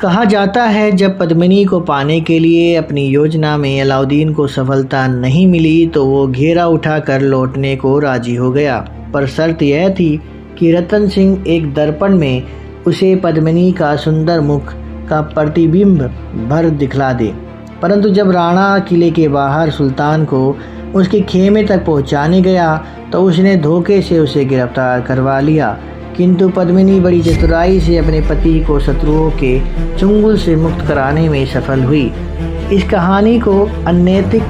कहा जाता है जब पद्मिनी को पाने के लिए अपनी योजना में अलाउद्दीन को सफलता नहीं मिली तो वो घेरा उठाकर लौटने को राजी हो गया, पर शर्त यह थी कि रतन सिंह एक दर्पण में उसे पद्मिनी का सुंदर मुख का प्रतिबिंब भर दिखला दे। परंतु जब राणा किले के बाहर सुल्तान को उसके खेमे तक पहुंचाने गया तो उसने धोखे से उसे गिरफ्तार करवा लिया, किंतु पद्मिनी बड़ी चतुराई से अपने पति को शत्रुओं के चंगुल से मुक्त कराने में सफल हुई। इस कहानी को अनैतिक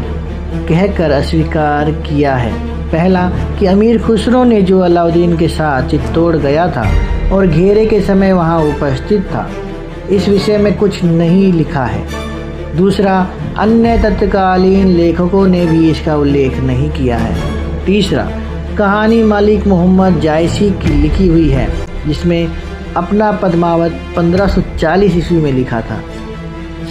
कहकर अस्वीकार किया है। पहला कि अमीर खुसरो ने जो अलाउद्दीन के साथ चित्तौड़ गया था और घेरे के समय वहां उपस्थित था, इस विषय में कुछ नहीं लिखा है। दूसरा, अन्य तत्कालीन लेखकों ने भी इसका उल्लेख नहीं किया है। तीसरा, कहानी मलिक मोहम्मद जायसी की लिखी हुई है, जिसमें अपना पद्मावत 1540 ईस्वी में लिखा था।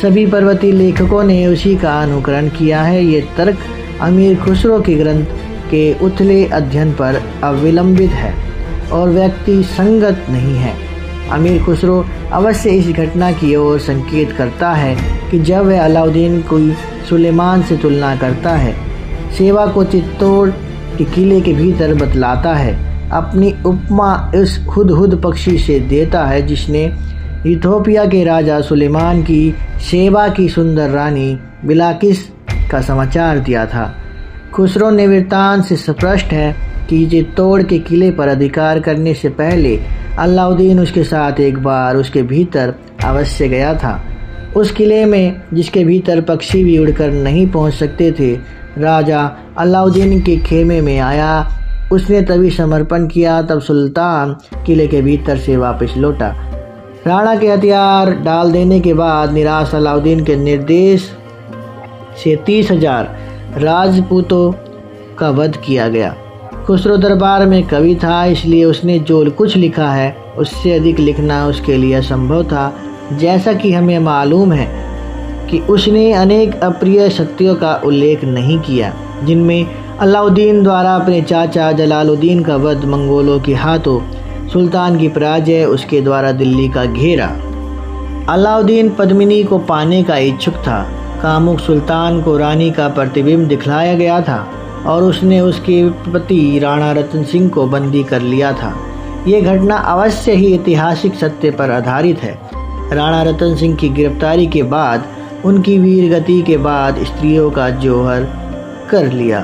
सभी पर्वतीय लेखकों ने उसी का अनुकरण किया है। ये तर्क अमीर खुसरो के ग्रंथ के उथले अध्ययन पर अविलंबित है और व्यक्ति संगत नहीं है। अमीर खुसरो अवश्य इस घटना की ओर संकेत करता है कि जब वह अलाउद्दीन की सुलेमान से तुलना करता है, सेवा को चित्तौड़ के किले के भीतर बतलाता है, अपनी उपमा इस हुदहुद पक्षी से देता है जिसने इथोपिया के राजा सुलेमान की सेवा की सुंदर रानी बिलाकिस का समाचार दिया था। खुसरो ने वृत्तांत से स्पष्ट है कि चित्तौड़ के किले पर अधिकार करने से पहले अलाउद्दीन उसके साथ एक बार उसके भीतर अवश्य गया था। उस किले में जिसके भीतर पक्षी भी उड़कर नहीं पहुंच सकते थे, राजा अलाउद्दीन के खेमे में आया। उसने तभी समर्पण किया, तब सुल्तान किले के भीतर से वापस लौटा। राणा के हथियार डाल देने के बाद निराश अलाउद्दीन के निर्देश से 30,000 राजपूतों का वध किया गया। खुसरो दरबार में कवि था, इसलिए उसने जो कुछ लिखा है उससे अधिक लिखना उसके लिए असंभव था। जैसा कि हमें मालूम है कि उसने अनेक अप्रिय सत्यों का उल्लेख नहीं किया, जिनमें अलाउद्दीन द्वारा अपने चाचा जलालुद्दीन का वध, मंगोलों के हाथों सुल्तान की पराजय, उसके द्वारा दिल्ली का घेरा। अलाउद्दीन पद्मिनी को पाने का इच्छुक था। कामुक सुल्तान को रानी का प्रतिबिंब दिखलाया गया था और उसने उसके पति राणा रतन सिंह को बंदी कर लिया था। ये घटना अवश्य ही ऐतिहासिक सत्य पर आधारित है। राणा रतन सिंह की गिरफ्तारी के बाद उनकी वीर गति के बाद स्त्रियों का जौहर कर लिया।